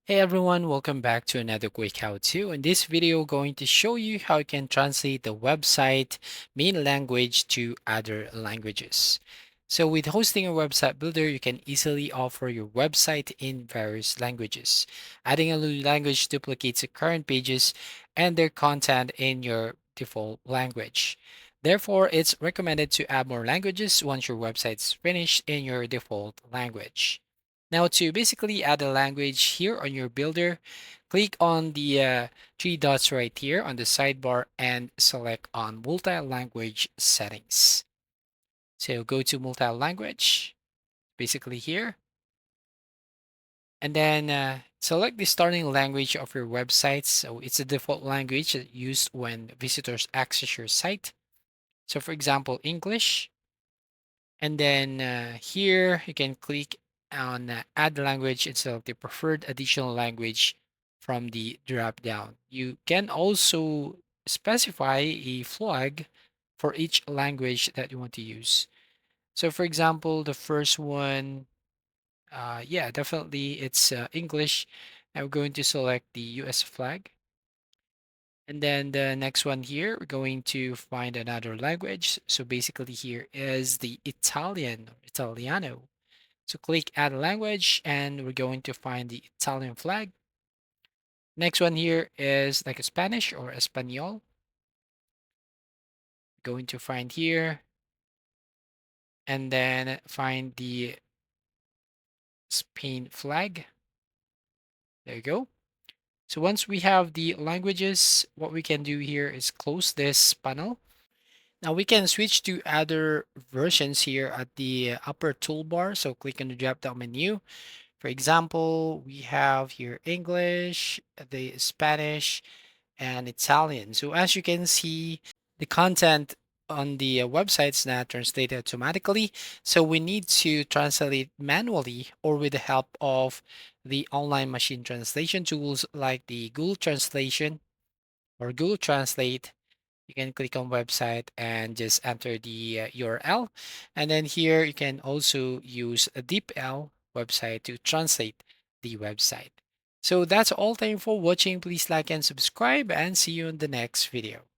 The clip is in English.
Hey everyone, welcome back to another quick how-to. In this video, going to show you how you can translate the website main language to other languages. So with hosting a website builder, you can easily offer your website in various languages. Adding a new language duplicates the current pages and their content in your default language. Therefore, it's recommended to add more languages once your website's finished in your default language. Now to basically add a language here on your builder, click on the three dots right here on the sidebar and select on multi-language settings. So go to multi-language, basically here, and then select the starting language of your website. So it's a default language used when visitors access your site. So for example, English. And then here you can click on add language and select the preferred additional language from the drop down. You can also specify a flag for each language that you want to use. So for example, the first one, yeah, definitely it's English. I'm going to select the US flag. And then the next one here, we're going to find another language. So basically here is the Italian or Italiano. So click add language and we're going to find the Italian flag. Next one here is like a Spanish or Espanol. Going to find here and then find the Spain flag. There you go. So once we have the languages, what we can do here is close this panel. Now we can switch to other versions here at the upper toolbar. So click on the drop down menu. For example, we have here English, the Spanish, and Italian. So as you can see, the content on the website is not translated automatically. So we need to translate manually or with the help of the online machine translation tools like the Google Translation or Google Translate. You can click on website and just enter the URL. And then here you can also use a DeepL website to translate the website. So that's all. Thank you for watching. Please like and subscribe and see you in the next video.